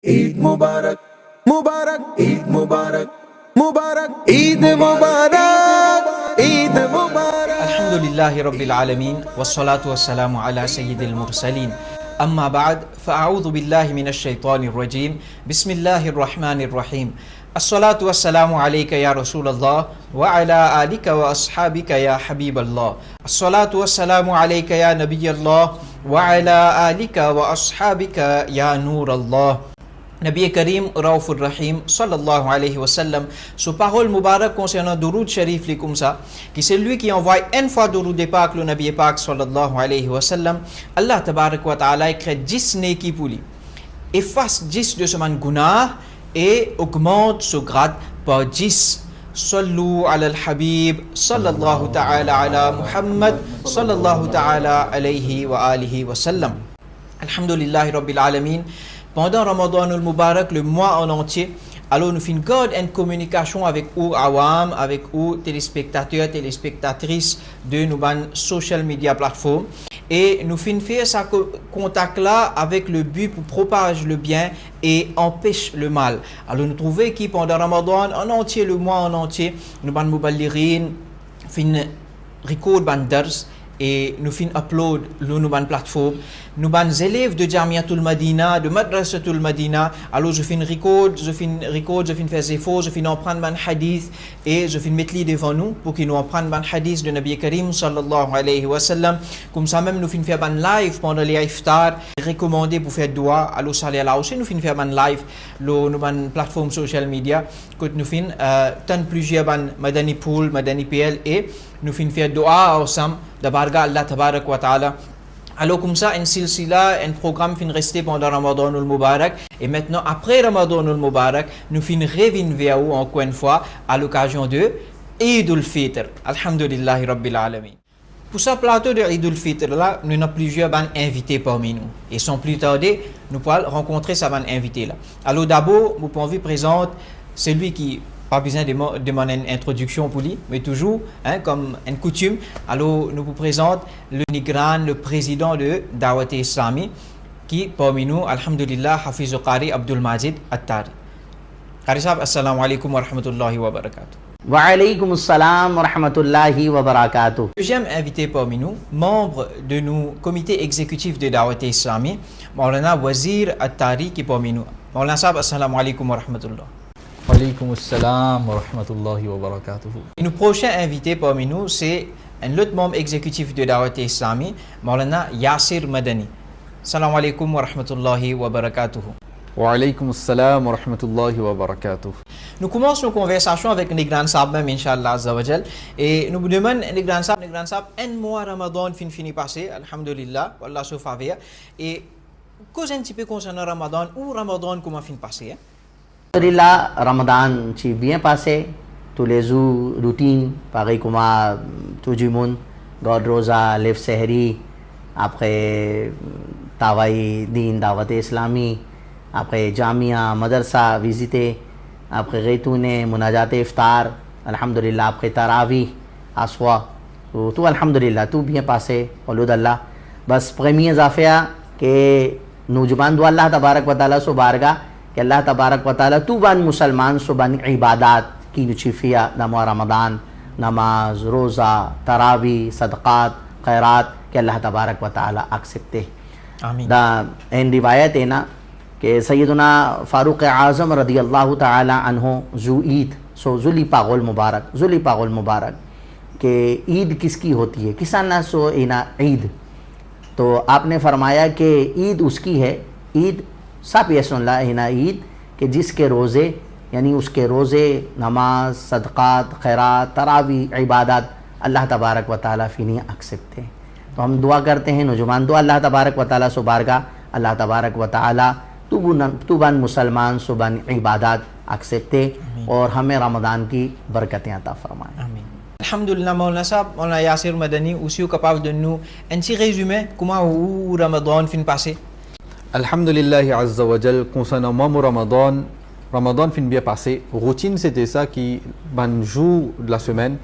ईद मुबारक मुबारक ईद मुबारक मुबारक ईद मुबारक ईद मुबारक अल्हम्दुलिल्लाहि रब्बिल आलमीन वस्सलातु वस्सलामु अला सय्यिदिल मुरसलीन अम्मा बाद फ़अऊज़ु बिल्लाहि मिनश शैतानिर रजीम बिस्मिल्लाहिर रहमानिर रहीम अस्सलातु वस्सलामु अलैका या रसूलल्लाह व अला आलिका व अस्हाबिका या हबीबल्लाह अस्सलातु वस्सलामु अलैका या नबियल्लाह व अला आलिका व अस्हाबिका या नूरल्लाह Nabi Karim Raoufur Rahim sallallahu alayhi wa sallam, sous parole Moubarak concernant Douroud Sharif li comme ça, qui c'est lui qui envoie une fois Douroud Pak le Nabi Pak sallallahu alayhi wa sallam, Allah tabarak wa ta'ala crée 10 neki pour lui, efface 10 de ce man gunah et augmente ce grade par 10. Sallu ala al-Habib sallallahu ta'ala ala Muhammad sallallahu ta'ala alayhi wa alihi wa sallam. Alhamdulillahi rabbil alamin. Pendant Ramadan al-Mubarak, le mois en entier, alors nous faisons garde une communication avec vous, awam, avec vous, téléspectateurs, téléspectatrices de nos social media plateformes. Et nous faisons faire ce contact-là avec le but pour propager le bien et empêcher le mal. Alors nous trouvons que pendant Ramadan en entier, le mois en entier, nous avons mouballirin, faisons record banders, et nous faisons upload sur nos plateformes. Nous avons des élèves de Jamiatul Madina, de Madrasatul Madina. Alors je fais une record, je fais faire des efforts, je fais apprendre un hadith et je fais mettre devant nous pour qu'ils nous apprennent un hadith de Nabi Karim sallallahu alayhi wa sallam. Comme ça même nous faisons faire un live pendant les iftar, recommandé pour faire dua. Alors ça là aussi nous faisons faire un live sur nos plateformes social media. Quand nous faisons tant plusieurs Madani Pool, Madani PL et nous faisons faire dua ensemble. D'Abarga Allah tabarak wa ta'ala. Alors comme ça, une silsila, un programme fin resté pendant Ramadan al-Mubarak. Et maintenant, après Ramadan al-Mubarak, nous fin revenir vers vous encore une fois à l'occasion de Eid al-Fitr. Alhamdulillahi Rabbil Alamin. Pour ce plateau de Eid al-Fitr là, nous avons plusieurs invités parmi nous. Et sans plus tarder, nous pourrons rencontrer ces invités là. Alors d'abord, vous pouvez vous présenter celui qui pas besoin de demander une introduction pour lui, mais toujours, comme une coutume. Alors, nous vous présentons le Nigran, le président de Dawat Islami, qui parmi nous, Alhamdulillah, Hafiz Qari Abdul Majid Attari. Qari Sahab, Assalamu alaikum wa rahmatullahi wa barakatuh. Wa alaykum assalam wa rahmatullahi wa barakatuh. Deuxième invité parmi nous, membre de nos comités exécutifs de Dawat Islami, Maulana Wazir Attari, qui est parmi nous. Maulana Sahab, Assalamu alaikum wa rahmatullah. Alaykoum assalam wa rahmatullahi wa barakatuh. Et nos prochains invités parmi nous, c'est un autre membre exécutif de Dawat Islami, Maulana Yasir Madani. Salam alaikum wa rahmatullahi wa barakatuh. Wa alaykoum assalam wa rahmatullahi wa barakatuh. Nous commençons une conversation avec Nigran Sahab, Inch'Allah Azzawajal. Et nous vous demandons, Nigran Sahab, un mois Ramadan fini passé, Alhamdulillah, Wallah se faveur. Et cause un petit peu concernant Ramadan, ou Ramadan comment fin passé? Alhamdulillah, Ramadan ci bien passé, tous les jours, routine, pareil comme tout le monde, God Rosa, Lef Sehri, après Tawai Din, Dawat Islami, après Jamia, Madrasa, visiter, après retourner, Munajat Iftar, Alhamdulillah, après Tarawi, Aswa, tout Alhamdulillah, tout bien passé, au lieu d'Allah. Bas, premières affaires que nous demandons à Allah, Tabarak wa Ta'ala, Subarga, कि अल्लाह तबारक व तआला तू बन मुसलमान सुबन इबादत की नुचिफिया नमा रमदान नमाज रोज़ा तरावी सदक़ात खैरात कि अल्लाह तबारक व तआला एक्सेप्टे आमीन दा इन रिवायत है ना कि सैयदना फ़ारूक़ आज़म रदी अल्लाह तआला अन्हु ज़ू ईद सो ज़ुली पागल मुबारक कि ईद किसकी होती है किसाना सो इना ईद तो आपने फरमाया कि ईद उसकी है ईद सब ये सुन ला हिना ईद कि जिसके रोज़े यानी उसके रोज़े नमाज सदक़ात खैरात तरावी इबादत अल्लाह तबारक व तआला फ़िनी एक्सेप्ट है। तो हम दुआ करते हैं नौजवान दुआ अल्लाह तबारक व तआला सुबारगा अल्लाह तबारक व तआला तू बन मुसलमान सुबन इबादत एक्सेप्ट है और हमें रमज़ान की बरकतें अता फरमाए। आमीन। Alhamdulillah, Maulana Sahab, Maulana Yasir Madani, aussi capable de nous un petit résumé comment Ramadan fin passé. Alhamdulillahi Azza wa Jal, concernant moi Ramadan fin bien passé. Routine c'était ça qui, ban jour de la semaine,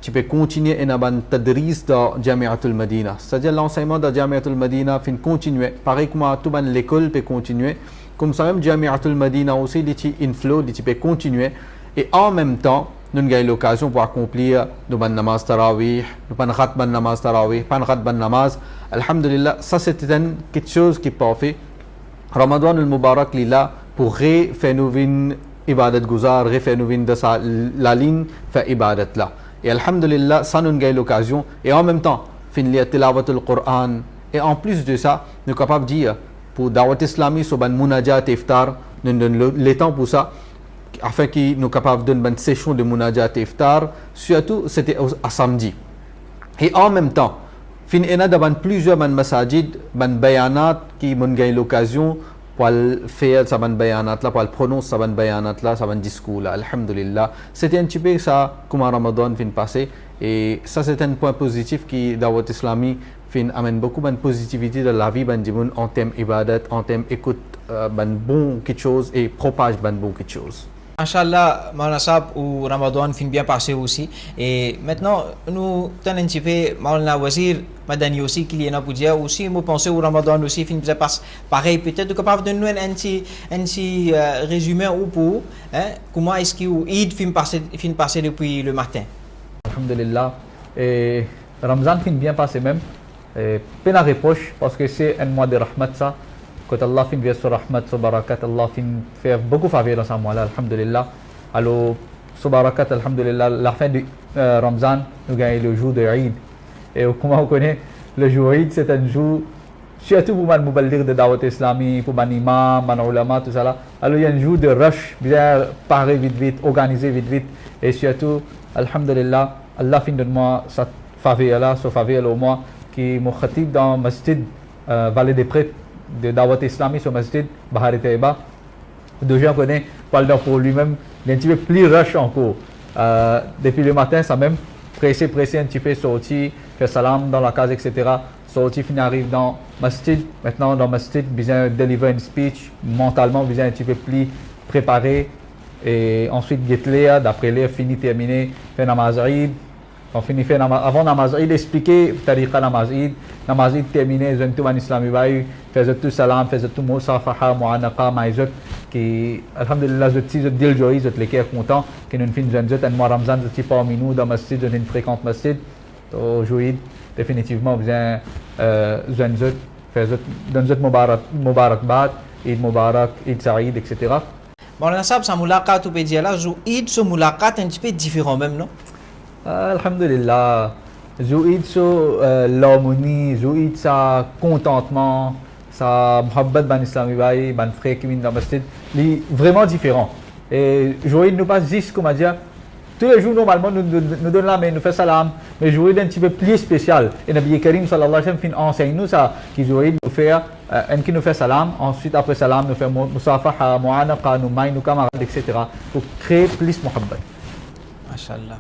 tu peux continuer en ban tadris dans Jamiatul Madina. C'est-à-dire l'enseignement de Jamiatul Madina fin continuer. Pareil comme tout ban l'école peut continuer. comme ça même Jamiatul Madina aussi, il inflow, il peut continuer. Et en même temps, nous avons l'occasion pour accomplir nos namaz tarawih, nos khatban namaz tarawih, pan khatban namaz. Alhamdulillah, ça c'est quelque chose qui est parfait. Ramadan al-Mubarak lila pour refaire nous une ibadat guzar, refaire nous une de la ligne, faire ibadat là. Et alhamdulillah, ça nous avons l'occasion. Et en même temps, finir tilawat al-Qur'an. Et en plus de ça, nous sommes capables de dire pour Dawat Islami, sur ban munajat iftar, nous donnons le temps pour ça, afin qu'ils nous capables de donner une session de munajat iftar, surtout c'était à samedi. Et en même temps, fin ena dans plusieurs masajid, ban bayanat qui m'ont gagné l'occasion pour faire ça ban bayanat là, pour prononcer ça ban bayanat là, ça ban discours là, alhamdulillah. C'était un petit peu ça comme Ramadan fin passé, et ça c'est un point positif qui Dawat Islami fin amène beaucoup de positivité dans la vie en termes ibadat, en termes écoute bon quelque chose et propage bon quelque chose. Inch'Allah, Maulana Sahab, ou Ramadan fin bien passé aussi. Et maintenant, nous tenons un petit peu, Maulana Wazir, Madani aussi, qui est là pour dire aussi, moi pensez au Ramadan aussi fin bien passé. Pareil, peut-être capable de nous un petit résumé ou pour, comment est-ce que Eid fin passé depuis le matin. Alhamdulillah. Et Ramzan fin bien passé même. Peine à reproche parce que c'est un mois de rahmat ça. Quand Allah fin vient sur rahmat, sur barakat, Allah fin fait beaucoup faveur dans ce mois-là, alhamdulillah. Alors, sur barakat, alhamdulillah, la fin de Ramzan, nous gagnons le jour de Eid. Et comment on connaît, le jour Eid, c'est un jour, surtout pour les moubaldir de Dawat Islami, pour les imams, les ulama, tout ça là. Alors, il y a un jour de rush, bien paré vite, organisé vite. Et surtout, alhamdulillah, Allah fin de moi, cette faveur-là, ce faveur au mois, qui m'a khatib dans le masjid Vallée des Prêtres de Dawat Islami, ce masjid Bahari Taiba. Deux gens connaissent, parlent pour lui-même, il est un petit peu plus rush encore. Depuis le matin, ça même pressé, un petit peu sorti, faire salam dans la case, etc. Sorti, fini, arrive dans le masjid. Maintenant, dans le masjid, besoin de deliver une speech, mentalement, besoin un petit peu plus préparé. Et ensuite, get d'après l'air, fini, terminé, fait namaz Eid. On finit faire avant namaz Eid, expliquer tariqa namaz Eid terminé, ils ont tout en islami baï, faisait tout salam, faisait tout musafaha, mu'anaqa, maïzot, qui, alhamdulillah, je dis le jour, je les cœurs contents, qui nous finissent un mois Ramzan, je dis parmi nous, dans le masjid, dans une fréquente masjid, au jour Eid, définitivement, besoin, faisait, dans une Mubarak Bad, Eid Mubarak, Eid Saïd, etc. Maulana Sahab, sa mulaqat ou pédia là, Eid, ce mulaqat un petit peu différent même, non? Alhamdulillah, Zouid sur l'harmonie, Zouid sa contentement, sa muhabbat ban islami baï, ban frère qui vient dans le masjid, est vraiment différent. Et Zouid nous passe juste comme à dire, tous les jours normalement nous donnons la main, nous faisons salam, mais Zouid un petit peu plus spécial. Et Nabi Karim sallallahu alayhi wa sallam enseigne nous ça, qui Zouid nous fait, qui nous fait salam, ensuite après salam nous fait musafaha, mu'anaqa, nous maï, nous camarades, etc. pour créer plus muhabbat. Masha'Allah.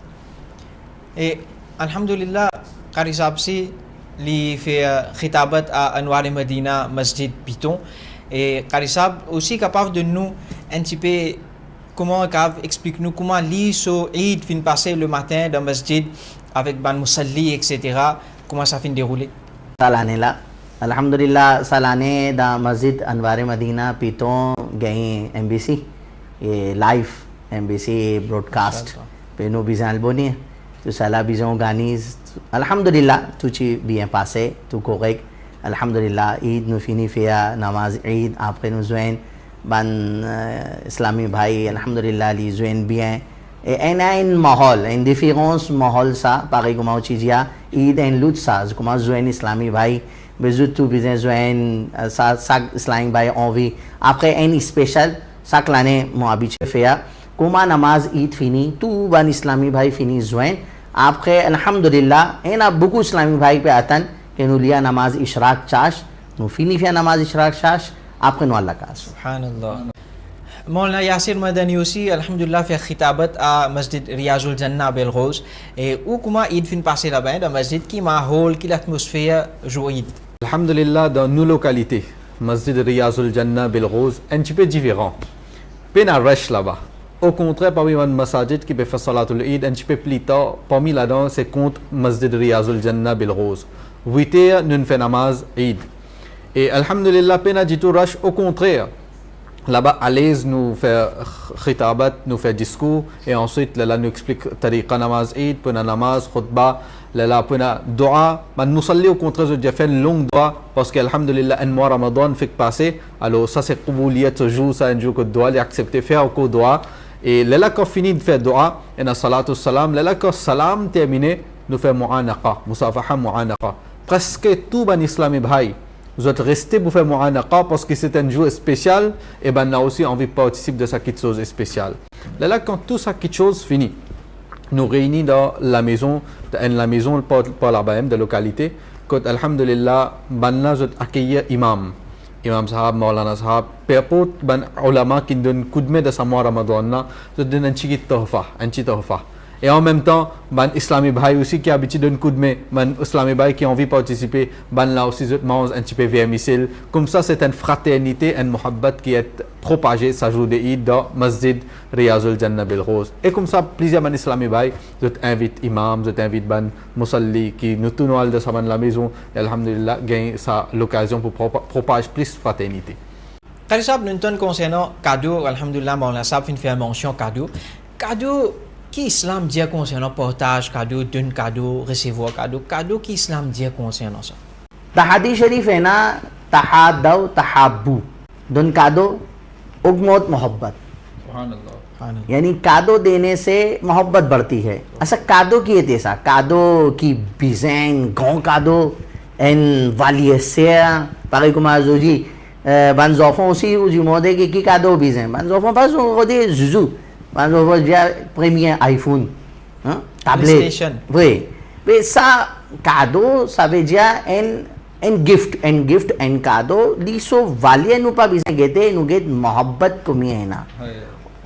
Et alhamdulillah, Qari Sahab si li fait khitabat à Anwar Medina Masjid Piton, et Qari Sahab aussi capable de nous un petit peu comment explique-nous comment li so Eid fin passer le matin dans Masjid avec ban musalli, etc. Comment ça fin dérouler? Ça l'année là, alhamdulillah, ça l'année dans Masjid Anwar Medina Piton gagne MBC et live MBC broadcast. Puis nous bisons Albanie. Tout ça là, bisons organise. Alhamdulillah, tout est bien passé, tout correct. Alhamdulillah, Eid nous finit faire namaz Eid. Après nous joignent ban islami bhai. Alhamdulillah, ils joignent bien. Et il y a un mahol, une différence mahol ça, pareil comme on dit, Eid un l'autre ça, comment joindre islami bhai. Mais surtout besoin joindre ça islami bhai envie. Après un spécial, ça que l'année mon habitué faire. Comment namaz Eid fini, tout ban islami bhai fini joint. Après, alhamdulillah, il y a beaucoup islami bhai pe attendent que nous lions namaz Ishraq chash, nous finissons namaz Ishraq chash, après nous Allah kas. Subhanallah. Maulana Yasir Madani aussi, alhamdulillah, fait khitabat à Masjid Riyazul Jannah Belrose. Et où comment Eid fin passer là-bas, dans Masjid qui mahol, qui l'atmosphère jour Eid? Alhamdulillah, dans nos localités, Masjid Riyazul Jannah Belrose, un petit peu différent. Peine à rush là-bas. Au contraire, parmi les masajid qui peuvent faire Salatul Eid, un petit peu plus tard, parmi là-dedans, c'est contre Masjid Riyazul Jannah Belrose. 8h, nous faisons namaz Eid. Et alhamdulillah, peine à du tout rush, au contraire. là-bas à l'aise nous fait khitabat, nous fait discours et ensuite là nous explique tariqa namaz Eid, puna namaz, khutbah, là puna dua. Man nous salli au contraire de fait une longue dua parce qu'alhamdulillah un mois Ramadan fait passer. Alors ça c'est qubuliyat ce jour, ça un jour que dua, il accepter faire au dua. Et là quand fini de faire dua, et na salatu salam, là quand salam terminé, nous fait mu'anaqa, musafaha mu'anaqa. Presque tout ban islami bhai vous êtes resté pour faire mu'anaqa parce que c'est un jour spécial et ben on a aussi envie de participer de ça quelque chose de spécial. Là quand tout ça quelque chose finit, nous réunis dans la maison par la BAM de localité, quand alhamdulillah banna vous accueillir imam sahab, maulana sahab, peu ban ulama qui donne coup de main de sa mois Ramadan na, vous donne un petit tahfa. Et en même temps, ban islami bhai aussi qui habite d'un coup de main, ban islami bhai qui a envie de participer, ban là aussi mange un petit peu vermicelle. Comme ça, c'est une fraternité, une muhabbat qui est propagée, ça joue des Eid dans Masjid Riyazul Jannah Bil Rose. Et comme ça, plusieurs ban islami bhai, je t'invite imam, je t'invite ban musalli qui nous tournons de sa ban la maison, et alhamdulillah, gagne ça l'occasion pour propager plus fraternité. Qari sahab, nous concernant cadeau, alhamdulillah, on a ça fait une mention cadeau. Cadeau qui islam dit concernant portage cadeau, donner cadeau, recevoir cadeau, cadeau qui islam dit concernant ça. Tahadi शरीफ है ना तहादव तहाबू दोन कादो उगमोत मोहब्बत यानी कादो देने से मोहब्बत बढ़ती है ऐसा कादो की ऐसा कादो की बिजेंग गांव कादो एन वालियसेया पागे कुमारजोजी banzofon aussi uji mode que cadeau bizem banzofon pas on de zuzu banzofon já premier iPhone hein tablet oui mais ça cadeau ça veut dire un gift and cadeau liso valia nu pa bizem gete nu get mohabbat ko mi hai na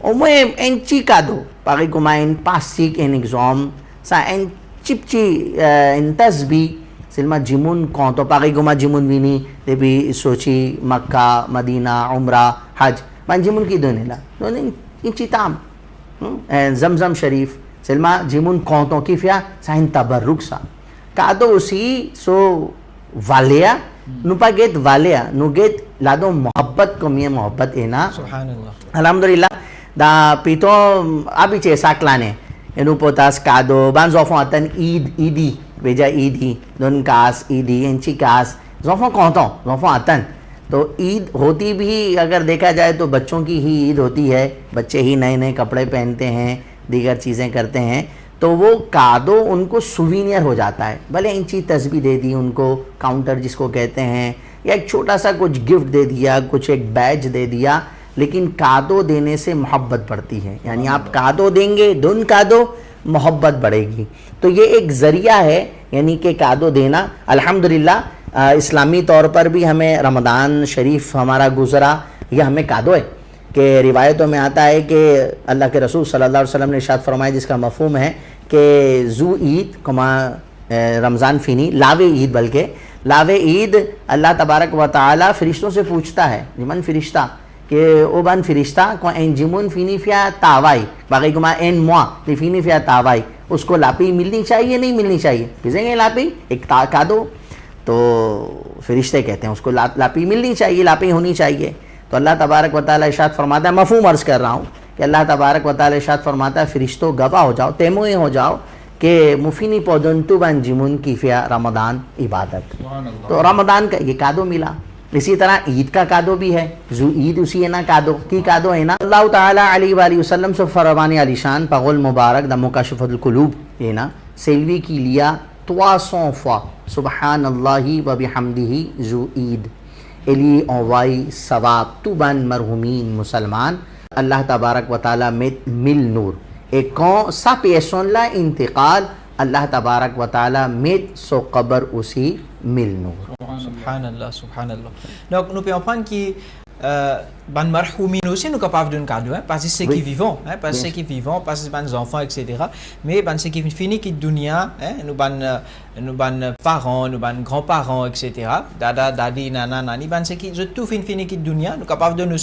omoe en chi cadeau pare como en passik en exam sa en chipchi en tasbih Silma jimun konto pagi guma jimun vini debi Sochi, Makkah, Madina, Umrah, Hajj. Man jimun ki donela. Donin incitam. Zamzam Sharif. Silma jimun konto ki fia sahin tabarruk sa. Kado usi so valea nupa get valea nu get lado mohabbat ko miye mohabbat ena. Subhanallah. Alhamdulillah da pito abi che saklane. Enu potas kado ban zofon atan idi Beja ईदी दोन कास ईदी इंची कास ज़ोफ़ों कौतों ज़ोफ़ों आतन तो ईद होती भी अगर देखा जाए तो बच्चों की ही ईद होती है बच्चे ही नए नए कपड़े पहनते हैं दीगर चीज़ें करते हैं तो वो कादो उनको सुवीनियर हो जाता है भले इंची तस्बीह दे दी उनको काउंटर जिसको कहते हैं या एक छोटा सा कुछ गिफ्ट दे दिया कुछ एक बैज दे दिया लेकिन कादो देने से मोहब्बत बढ़ती है यानी आप कादो देंगे दोन कादो मोहब्बत बढ़ेगी तो ये एक ज़रिया है यानी कि कादो देना अल्हम्दुलिल्लाह इस्लामी तौर पर भी हमें रमज़ान शरीफ हमारा गुज़रा यह हमें कादो है कि रिवायतों में आता है कि अल्लाह के रसूल सल्लल्लाहु अलैहि वसल्लम ने इरशाद फरमाया जिसका मफ़हूम है कि ज़ू ईद कमा रमज़ान फ़िनी लावे ईद बल्कि लावे ईद अल्लाह तबारक व तआला फ़रिश्तों से पूछता है जिमन फ़रिश्ता que o ban firista con en jimun finifia tawai बाकी गुमा एन मुआ फिनिफिया तावाई उसको लापी मिलनी चाहिए नहीं मिलनी चाहिए भेजेंगे लापी एक कादो तो फरिश्ते कहते हैं उसको लापी मिलनी चाहिए लापी होनी चाहिए तो अल्लाह तबारक व तआला इरशाद फरमाता है मफ़हूम अर्ज़ कर रहा हूँ कि अल्लाह तबारक व तआला इरशाद फरमाता है फरिश्तों गवाह हो जाओ तेमोए हो जाओ कि मुफिनी पौधंतु बन जिमुन कीफिया रमदान इबादत तो रमदान का ये कादो मिला इसी तरह ईद का कादो भी है जो ईद उसी है ना कादो की कादो है ना अल्लाह ताला अलैहि वसल्लम से फरमाने अलीशान पगुल मुबारक द मुकाशफतुल कुलूब है ना सेल्वी की लिया 300 fois सुबहानल्लाहि व बिहम्दिही जो ईद एली ओवाई सवाब तुबन मरहुमीन मुसलमान अल्लाह तबारक व तआला में मिल नूर एक सा पेशोन ला इंतकाल अल्लाह तबारक व तआला में सो कबर उसी मिल नूर Subhanallah, subhanallah. Donc nous pensons que ban marhoumin aussi nous capables d'un cadeau hein, parce que c'est qui vivant hein, parce que c'est qui vivant parce que ban enfants etc. Mais ban c'est qui fini qui dunia hein, nous ban parents nous ban grands-parents etc. Dada dadi nana nani ban c'est qui tout fini qui dunia nous capables de nous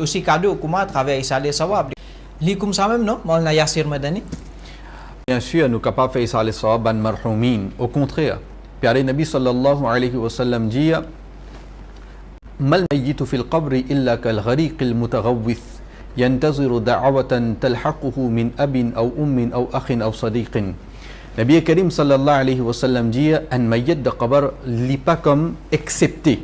aussi cadeau comment à travers ça les sawab li comme ça même non Maulana Yassir Madani. Bien sûr nous capables faire ça les sawab ban marhoumin au contraire प्यारे नबी सल्लल्लाहु अलैहि वसल्लम जी ما الميت في القبر إلا كالغريق المتغوث ينتظر دعوة تلحقه من أب أو أم أو أخ أو صديق. Nabi Karim sallallahu alayhi wa sallam dit un mayit de qabr li pas comme excepté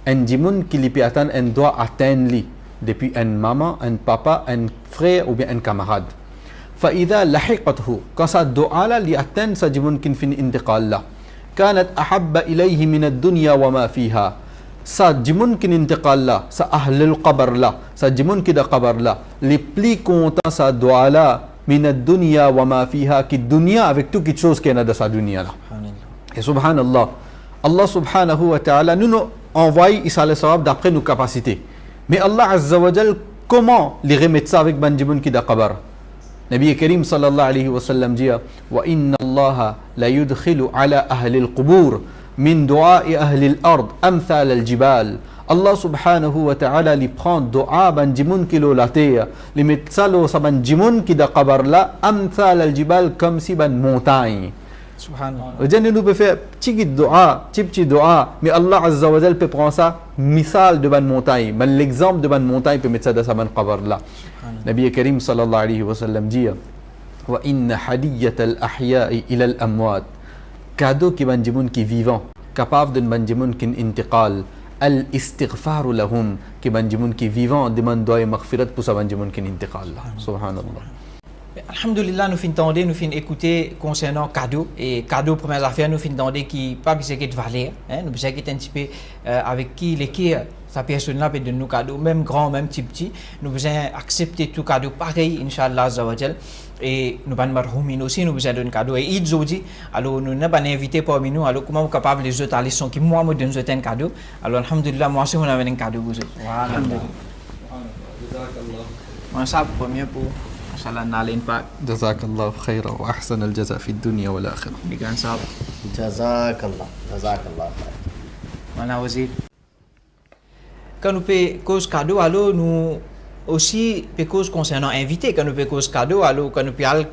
un dimoun qui li peut atteindre un doit atteindre li depuis un maman, un papa, un frère ou bien un camarade. فإذا لحقته quand sa doa là li atteint sa dimoun qui fin intiqal là كانت أحب إليه من الدنيا وما فيها. Sa dimoun qui intiqal là, sa ahlul qabr là, sa dimoun qui da qabr là, les plus contents sa doa là min ad-dunya wa ma fiha, qui dunya avec tout quelque chose qui est dans sa dunya là. Et subhanallah, Allah subhanahu wa ta'ala nous envoie Isa le sawab d'après nos capacités. Mais Allah azza wa jal comment les remettre ça avec ban dimoun qui da qabr? Nabi Karim sallallahu alayhi wa sallam dit wa inna Allah la yudkhilu ala ahli al-qubur min du'a'i ahli al-ard amthal al-jibal. Allah subhanahu wa ta'ala li prend doa ban dimoun ki lo la terre, li met salo sa ban dimoun ki da qabar la amthal al-jibal comme si ban montagne. Subhanallah. Aujourd'hui nous peut faire petit doa, mais Allah azza wa jal peut prendre ça misal de ban montagne, ban l'exemple de ban montagne peut mettre ça dans sa ban qabar là. Nabi Karim sallallahu alayhi wa sallam dit wa inna hadiyat al-ahya'i ila al-amwat, cadeau qui ban dimoun qui vivant, capable de ban dimoun qui intiqal, al-istighfar lahum, qui ban dimoun qui vivant demande doa et maghfirat pour sa ban dimoun qui intiqal là. Subhanallah. Alhamdulillah, nous finissons écouter concernant cadeau et cadeau premières affaires, nous finissons qui pas besoin de valeur, nous besoin un petit peu avec qui sa personne là peut donner nous cadeau, même grand, même petit, nous besoin accepter tout cadeau pareil, Inch'Allah Azawajal, et nous ban marhoumin aussi, nous besoin donner cadeau et Eid Zodi, alors nous n'avons pas invité parmi nous, alors comment vous capable les autres aller sont qui moi me donne un cadeau, alors Alhamdulillah, moi aussi on a un cadeau vous autres. Alhamdulillah. Moi ça premier pour Inch'Allah n'allez pas. Jazakallah khayra wa ahsan al-jaza fi dunya wal akhirah. Bigan sahab. Jazakallah khair. Mana wazir. Quand nous payons cause cadeau, alors nous aussi payons cause concernant invité. Quand nous payons cause cadeau, alors quand nous payons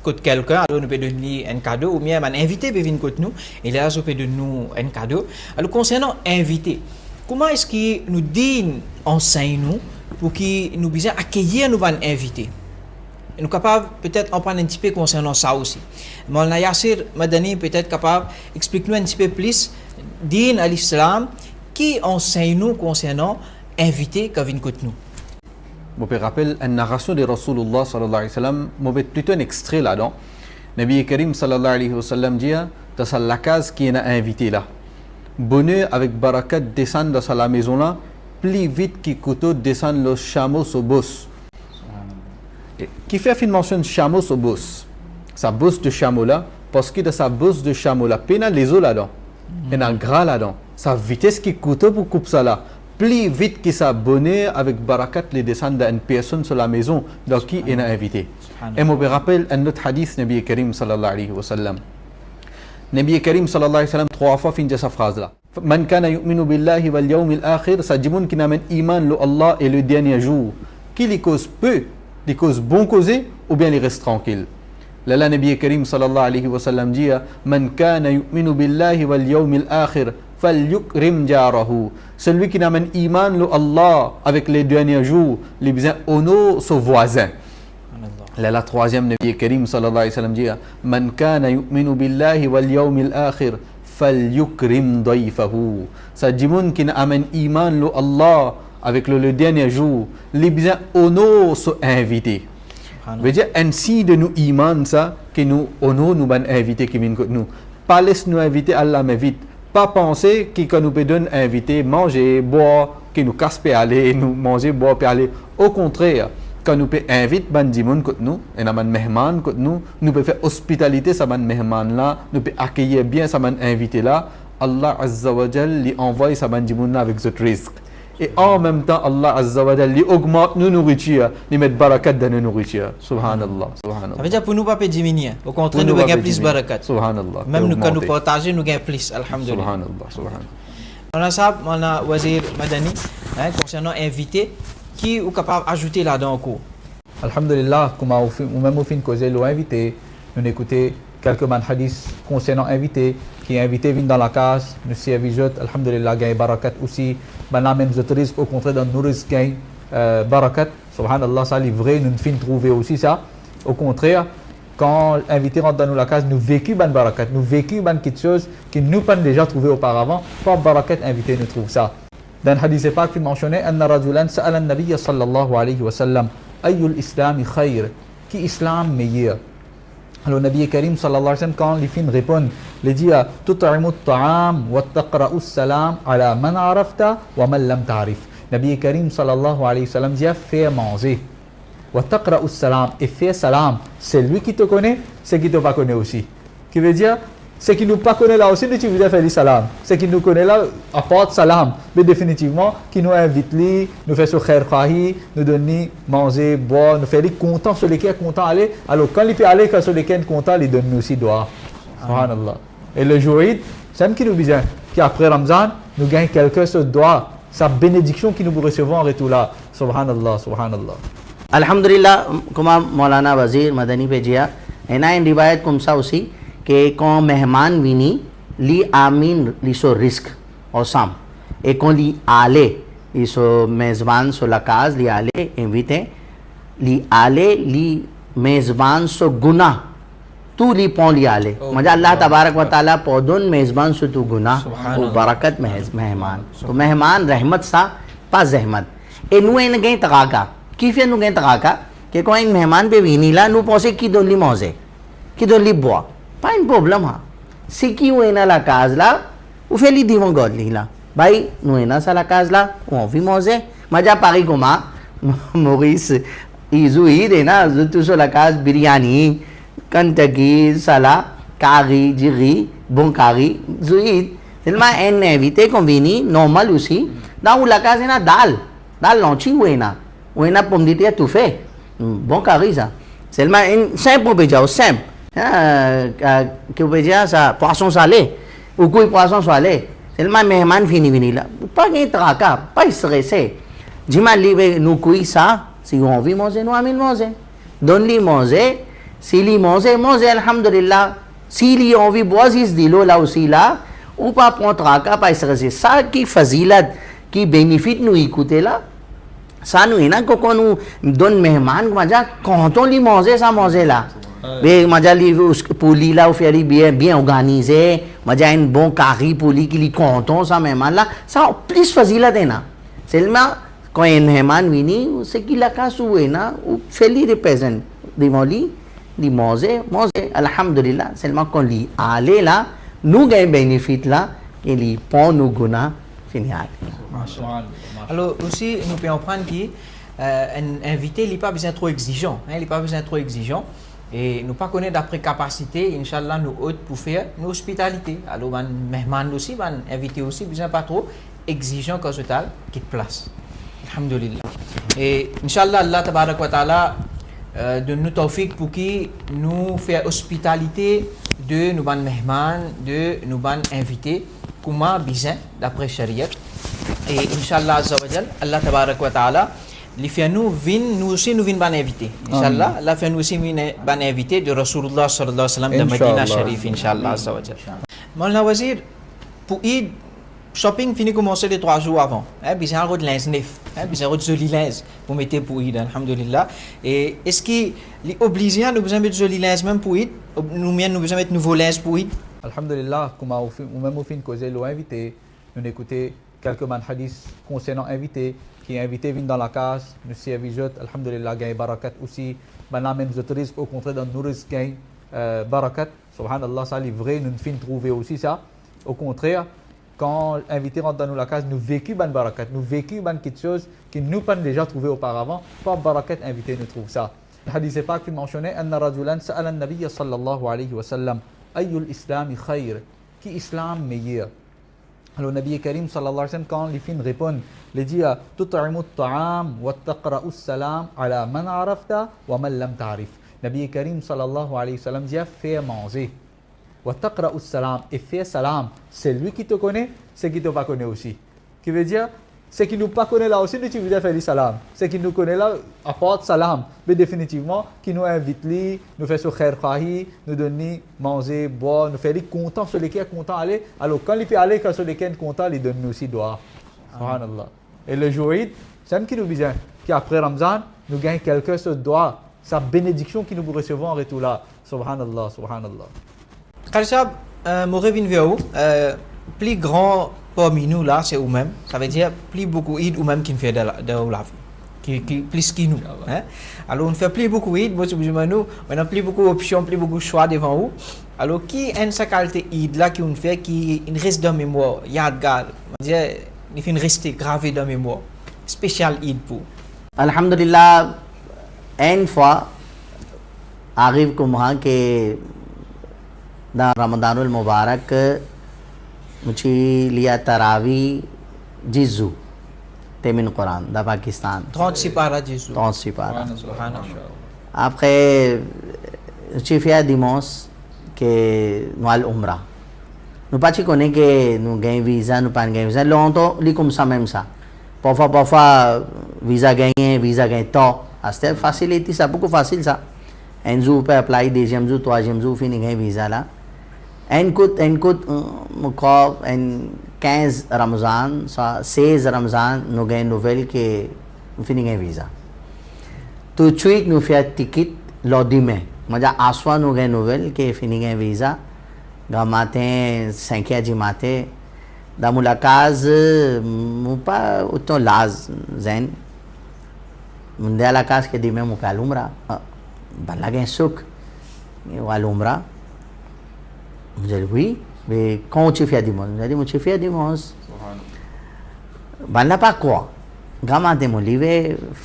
côté quelqu'un, alors nous pouvons donner un cadeau ou bien un invité peut venir côté nous et là nous pouvons donner nous un cadeau. Alors concernant invité, comment est-ce que nous disons enseigne nous pour que nous puissions accueillir nos invités? Nous sommes capables peut-être en prendre un petit peu concernant ça aussi. Maulana Yassir Madani peut-être capable d'expliquer nous un petit peu plus din à l'islam qui enseigne nous concernant invités qui viennent côté nous. Je me rappelle une narration de Rasulullah sallallahu alayhi wa sallam, je vais plutôt un extrait là-dedans. Nabi Karim sallallahu alayhi wa sallam dit dans la case qui est invité là. Bonheur avec barakat descend dans la maison là, plus vite que couteau descend le chameau au boss. Qui fait une mention de chameau au boss? Sa bosse de chameau là, parce que dans sa bosse de chameau là, il y a les os là-dedans, il y a un gras là-dedans. Sa vitesse qui couteau pour couper ça là, plus vite que sa bonheur avec barakat les descend d'une personne sur la maison, donc qui est invité. Et je me rappelle un autre hadith Nabi Karim sallallahu alayhi wa sallam. Nabi Karim sallallahu alayhi wa sallam 3 fois finit sa phrase là. Man kana yu'minu billahi wal yawmil akhir, ça dit moun qui n'amène iman le Allah et le dernier jour, qui les cause peu, les causes bon causé ou bien les reste tranquilles. Là, la Nabi Karim sallallahu alayhi wa sallam dit Man kana yu'minu billahi wal yawmil akhir falyukrim jarahu. Celui qui n'amène iman le Allah avec les derniers jours, les bien honore son voisin. Là, la troisième Nabi Karim sallallahu alayhi wa sallam dit Man kana yu'minu billahi wal yawmil akhir falyukrim dayfahu. Ça dit moun qui n'amène iman le Allah avec le dernier jour, les bien honore sont invités. Veut dire ainsi de nous iman ça que nous honore nous ban invités qui viennent nous. Pas laisse nous inviter Allah mais vite. Pas penser que nous peut donner inviter manger boire que nous casse pas aller nous manger boire pas aller. Au contraire, quand nous peut inviter ban dimoun côté nous et ban mehman côté nous peut faire hospitalité ça ban mehman là, nous peut accueillir bien ça ban invité là. Allah azza wa jal lui envoie ça ban dimoun là avec ce risque. Et en même temps, Allah Azza wa Jalla augmente nos nourritures, nous met barakat dans nos nourritures. Subhanallah. Subhanallah. Ça veut dire pour nous pas diminuer. Au contraire, nous gagnons plus barakat. Subhanallah. Même nous quand nous partageons, nous gagnons plus. Alhamdulillah. Subhanallah. Subhanallah. On a ça, on a Wazir Madani, concernant invité, qui est capable d'ajouter là-dedans au cours. Alhamdulillah, comme on même au fin causer l'invité, nous écouter quelques hadiths concernant invité, qui est invité vient dans la case, nous servissons, alhamdulillah, gagne barakat aussi, maintenant nous autorisons au contraire dans nous gagne barakat, subhanallah, ça est vrai, nous finissons trouver aussi ça, au contraire, quand l'invité rentre dans la case, nous vécu ban barakat, nous vécu ban quelque chose que nous pas déjà trouvé auparavant, par barakat, invité nous trouve ça. Dans le hadith pas qui mentionnait, anna rajulan sa'ala an-nabiy sallallahu alayhi wa sallam, ayyul islami khayr, qui islam meilleur. Alors, le Nabi Karim sallallahu alayhi wa sallam, quand les filles répondent, il dit tut'imu at-ta'am wa taqra'u as-salam ala man arafta wa man lam ta'rif. Nabi Karim sallallahu alayhi wa sallam dit faire manger. Wa taqra'u as-salam et faire salam. C'est lui qui te connaît, c'est qui te pas connaît aussi. Qui veut dire, c'est qui nous pas connaît là aussi, nous tu veux faire du salam. C'est qui nous connaît là, apporte salam. Mais définitivement, qui nous invite lui, nous fait ce khair khahi, nous donne manger, boire, nous fait les contents sur lesquels content aller. Alors quand il peut aller, quand sur lesquels content, il donne nous aussi doigt. Subhanallah. Et le jour Eid, c'est ce qui nous vient. Qu'après Ramzan, nous gagnons quelque chose de doigt. Sa bénédiction qui nous recevons en retour là. Subhanallah, subhanallah. Alhamdulillah, comme Maulana Wazir Madani पे जिया है ना इन रिवायत कुमसा उसी के कौन मेहमान विनी ली आमीन लिसो रिस्क और साम एक ली आले लिसो मेज़बान सो लकाज ली आले इनविते ली आले ली मेज़बान सो गुना तू ली पौं ली आले मजा अल्लाह तबारक व ताला पौधुन मेज़बान सो तू गुना वो बरकत मेहमान तो मेहमान रहमत सा पा जहमत इनु इन गई तकाका किफिया नु गए तकाका के कोई मेहमान पे विनीला नु पौसे की दोली मौजे की दोली बुआ पाइन प्रॉब्लम हा सिकी वेना ला काजला उफेली दीवो गोलीला भाई नु एना सा ला काजला ओ भी मौजे मजा पागी को मा मोरिस इजु ही देना जुतु सो ला काज बिरयानी कंटकी सला कागी जिगी बुंकारी जुईद दिलमा एन नेविते कोंविनी नॉर्मल उसी ना उ ला काज ना दाल दाल लौची vena Wena pom dit ya tufe bon carisa seulement une simple pe jao simple que pe ja sa poisson salé ou कोई poisson salé seulement mehman fini vinila pas gain traka pas stressé jima live nous कोई ça si on veut manger nous amin manger donne li manger si li manger alhamdulillah si li on veut boire is dilo la aussi là ou pas prendre traka pas stressé ça qui fazilat qui bénéfice nous écouter là सानू है ना को कोनु दोन मेहमान मजा कहतों ली मौजे सा मौजे ला बे मजा ली उस पुली ला फेरी bien organisé मजा इन bon कागी पुली की ली कहतों सा मेहमान ला सा प्लीज फजीला देना सेलमा कोई मेहमान विनी उसे की लका सुए ना उ फेली रिप्रेजेंट दिमोली ली मौजे अल्हम्दुलिल्लाह सेलमा को ली आले ला नु गए बेनिफिट ला के ली पौ नु गुना फिनियाल Alors aussi, nous pouvons prendre qu'un invité n'est pas besoin trop exigeant. Il n'est pas besoin trop exigeant. Et nous pas connaître d'après capacité, Inch'Allah, nous autres pour faire nos hospitalité. Alors, man mehman aussi, man invité aussi, besoin pas trop exigeant comme total, qui te place. Alhamdulillah. Et Inch'Allah, Allah tabarak wa ta'ala de nous tawfiq pour qui nous faire hospitalité de nos ban mehman, de nos ban invités, comment besoin d'après Shariat. Et Inch'Allah Azza wa Jal, Allah Tabarak wa Ta'ala, les fait nous aussi nous vin ban invité. Inch'Allah, Allah fait nous aussi ban invité de Rasulullah sallallahu alayhi wa sallam de Medina Sharif, Inch'Allah Azza wa Jal. Maulana Wazir, pour Eid, shopping fini commencer les 3 jours avant. Besoin un de linge neuf, besoin de joli linge pour mettre pour Eid, alhamdulillah. Et est-ce qu'il est obligé nous besoin mettre joli linge même pour Eid? Nous besoin mettre nouveau linge pour Eid? Alhamdulillah, comme ou même au fin causer l'invité, nous écouter quelques hadiths concernant invité, qui est invité vient dans la case, nous servissons, alhamdulillah, gagne barakat aussi. Maintenant, nous autorisons au contraire dans nous gagne barakat. Subhanallah, ça est vrai, nous finissons trouver aussi ça. Au contraire, quand l'invité rentre dans la case, nous vécu ban barakat, nous vécu ban quelque chose que nous pas déjà trouvé auparavant. Par barakat, invité nous trouve ça. Le hadith pas qui mentionnait, anna rajulan sa'ala an-nabiy sallallahu alayhi wa sallam, ayyul islami khayr, qui islam meilleur. Alors, le Nabi Karim sallallahu alayhi wa sallam, quand les filles répondent, il dit tut'imu at-ta'am wa taqra'u as-salam ala man arafta wa man lam ta'rif. Nabi Karim sallallahu alayhi wa sallam dit faire manger. Wa taqra'u as-salam et faire salam. C'est lui qui te connaît, c'est qui te pas connaît aussi. Qui veut dire, C'est qui nous pas connaît là aussi, nous tu veux faire du salam. C'est qui nous connaît là, apporte salam. Mais définitivement, qui nous invite, nous fait ce khair khahi, nous donne manger, boire, nous fait content sur lesquels content aller. Alors quand il peut aller, quand sur lesquels content, il donne nous aussi doigt. Subhanallah. Et le jour Eid, c'est un qui nous dit qu'après Ramzan, nous gagnons quelque chose doigt, sa bénédiction qui nous recevons en retour là. Subhanallah, subhanallah. Khalsab, mon revenu vers vous, plus grand parmi nous là, c'est vous-même. Ça veut dire plus beaucoup Eid ou même qui fait de la vie. Plus que nous. Hein? Alors, on ne fait plus beaucoup Eid, nous, on n'a plus beaucoup d'options, plus beaucoup de choix devant vous. Alors, qui est sa qualité Eid là qu'on fait qui reste dans la mémoire, yadgar, il fait rester gravé dans la mémoire. Spécial Eid pour. Alhamdulillah, une fois, arrive comme moi que dans Ramadan al-Mubarak, मुझे लिया तरावी जिज़ू तेमिन कुरान दा पाकिस्तान 36 para Jésus. 36 para. Subhanallah. Après, Chifia dimos que no al umrah. No pachi kone que no ganhe visa, no pan ganhe visa. Lonto li kum sa mem sa. Pofa visa ganhe to. Aste facility sa, beaucoup facile sa. Enzu pe apply deuxième jour, troisième jour, fini ganhe visa la. Enkut mukab en 15 Ramazan, 16 Ramazan no ganhe nouvelle que fini ganhe visa. Tu tweet no fia ticket lodi में मजा आसवा no ganhe nouvelle que fini ganhe visa. Gamate sankhya ji mate da mulakaz mupa uto laz zen mundalakaz ke dime mupa umra balla ganhe suk wal umra मुझे हुई वे कौन चिफिया दिमोस मुझे चिफिया दिमोस बल्ला पा को गामाते मुलीवे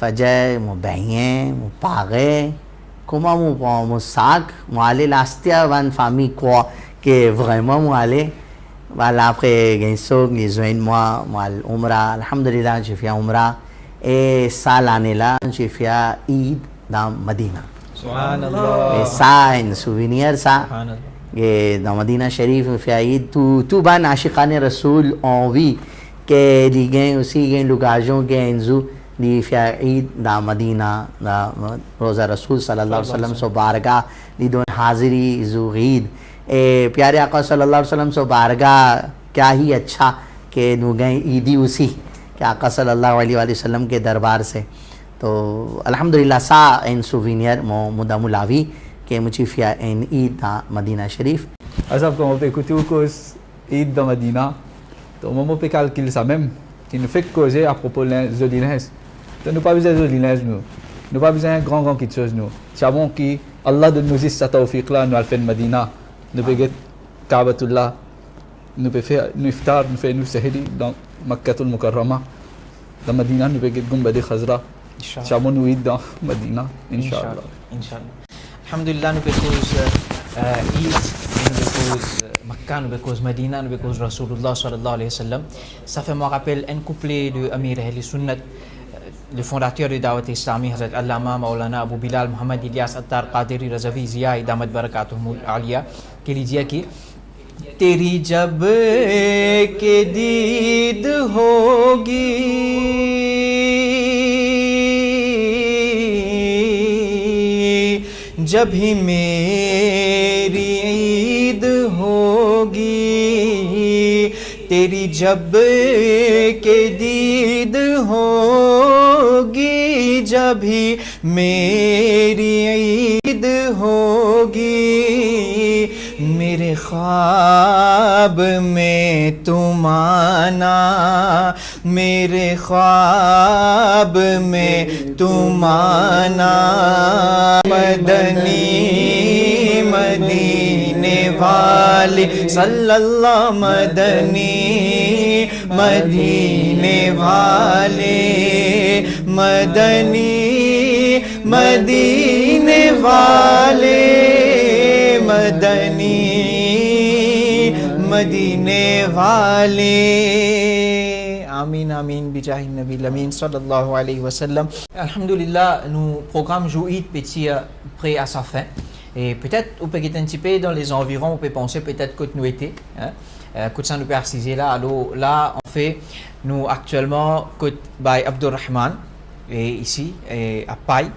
फजे मु बहिए मु पागे कोमा मु साक मुआले लास्टिया वन फामी को que vraiment moi aller voilà après gainso les joindre moi umra alhamdulillah j'ai fait umra et ça l'année là j'ai fait Eid dans Medina Subhanallah. et ça un souvenir ça Subhanallah. et dans Medina Sharif j'ai fait Eid tout ban ashiqane rasoul envie que les gains aussi gain l'occasion gainzo di fait Eid dans Medina dans roza rasoul sallallahu alaihi wasallam so baraka di don haziri zu Eid प्यारे आका सल्लल्लाहु अलैहि वसल्लम से बारगाह क्या ही अच्छा कि नु गए ईदी उसी कि आका सल्लल्लाहु अलैहि वसल्लम के दरबार से तो अल्हम्दुलिल्लाह सा इन सुविनियर मुदा मुलावी के मुझे फिया इन ईद मदीना शरीफ Azab, quand on peut écouter au cause Eid dans Medina, donc on peut calculer ça même, qui nous fait causer à propos de l'Odinès. Donc nous pas besoin de l'Odinès, nous pas besoin de grand quelque chose, nous. Savons que Allah donne nous cette tawfiq là, nous al fait Medina. Nous pouvons faire Kaabatullah, nous pouvons faire nous iftar, nous faire nous sahri dans Makkatul Mukarrama. Dans Medina, nous pouvons faire Gumbadi Khazra. Inch'Allah, nous Eid dans Medina, Inch'Allah. Inch'Allah. Alhamdulillah, nous because Eid, nous because Makkah, nous because Medina, nous because Rasulullah sallallahu alayhi wa sallam. Ça fait moi rappel un couplet de Amir Ahli Sunnat, le fondateur de Dawat Islami, Hazrat Allama Maulana Abu Bilal Muhammad Ilyas Attar Qadiri Razavi Ziya Damat Barakatuhum Aliya, qui lui dit कि तेरी जब के दीद होगी जब ही मेरी ईद होगी तेरी जब के दीद होगी जब ही मेरी ईद होगी मेरे ख्वाब में तुम आना मेरे ख्वाब में तुम आना मदनी मदीने वाले सल्लल्लाहु मदनी मदीने वाले मदनी मदीने वाले मदनी मदीने वाले आमीन आमीन बिजाहि नबी अमीन सल्लल्लाहु अलैहि वसल्लम. Alhamdulillah, nous programme Jouid petit près à sa fin et peut-être on peut quitter un petit peu dans les environs, on peut penser peut-être que nous étions hein? que ça nous préciser là. Alors là, on fait, nous actuellement, que by Abdurrahman, et ici, et à Paille,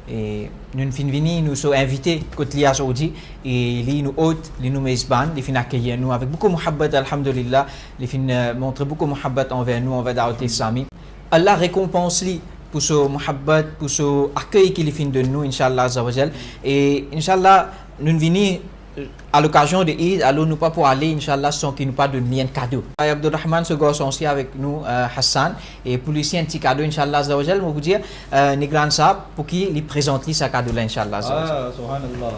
et nous fin vini, nous sommes invités côté l'IA Saoudi, et les nous hôtes, les nous mesban, les fin accueillir nous avec beaucoup de muhabbat, alhamdulillah, les fin montrer beaucoup de muhabbat envers nous, envers Da'wat Islami. Allah récompense lui pour ce muhabbat, pour ce accueil qu'il fait de nous, Inch'Allah Azawajal. Et Inch'Allah, nous venons à l'occasion de Eid, alors nous pas pour aller, Inch'Allah, sans qu'il nous pas donné un cadeau. Abdurrahman se gosse aussi avec nous, Hassan, et pour lui, c'est un petit cadeau, Inch'Allah Azawajal, je vous dire, Nigran Saab, pour qu'il lui présente lui sa cadeau là, Inch'Allah Azawajal. Subhanallah.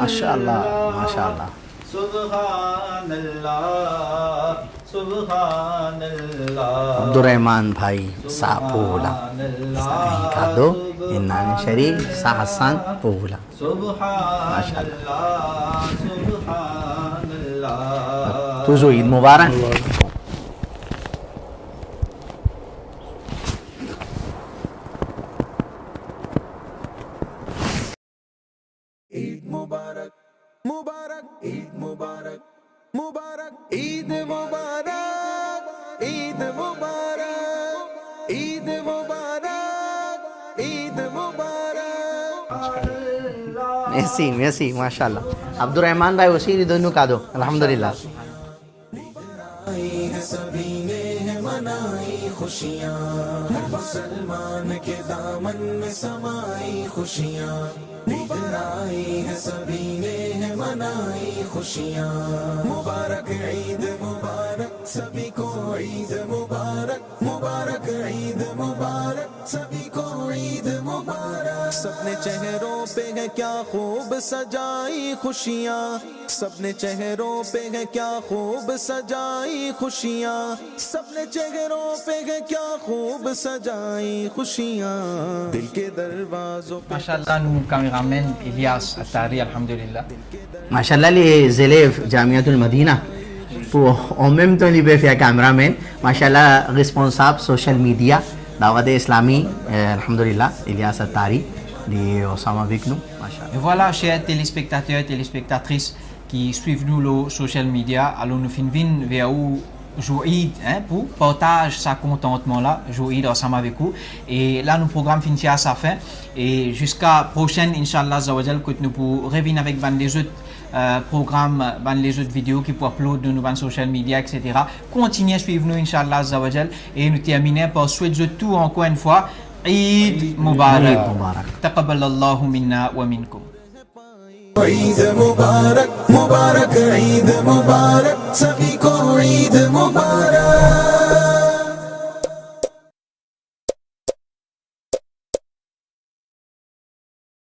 Mashallah, mashallah. Subhanallah, Subhanallah. Abdurrahman bhai sa pula. Sa kado innan shari sa Hassan pula. Subhanallah, Subhanallah. Tuzo Eid Mubarak. Eid Mubarak, Mubarak, Eid Mubarak, Mubarak, Eid Mubarak, Eid Mubarak, Eid Mubarak, Eid Mubarak. Merci, merci, mashallah. Abdurrahman bhai usi ni dono kado. Alhamdulillah. सभी ने है मनाई खुशियाँ, हर मुसलमान के दामन में समाई खुशियाँ, निकर आई है सभी ने है मनाई खुशियाँ। मुबारक ईद मुबारक सभी को, ईद मुबारक, मुबारक ईद मुबारक सभी को, ईद मुबारक। सबने चेहरों पे है क्या खूब सजाई खुशियाँ, सबने चेहरों पे है क्या खूब सजाई खुशियाँ, सबने चेहरों पे है क्या खूब सजाई खुशियाँ, दिल के दरवाजों पे। Mashallah, nous caméraman Ilyas Attari, alhamdulillah. Mashallah les élèves Jamiatul Madina pour en même temps les faire cameraman. Mashallah responsable social media Dawat Islami, alhamdulillah Ilyas Attari, il est ensemble avec nous. Mashallah. Et voilà, chers téléspectateurs et téléspectatrices qui suivent nous le social media, alors nous finissons vers où Joïd, pour partage sa contentement là, Joïd ensemble avec vous. Et là, nous programme finit à sa fin. Et jusqu'à prochaine, Inch'Allah Zawajal, que nous pour revenir avec les autres programmes, les autres vidéos qui pour upload nous sur social media, etc. Continuez à suivre nous, Inch'Allah Zawajal. Et nous terminons par souhaiter tout encore une fois. Eid Mubarak. Eid Mubarak. Taqabbalallahu minna wa minkum. Eid मुबारक, मुबारक ईद मुबारक सभी को, ईद मुबारक।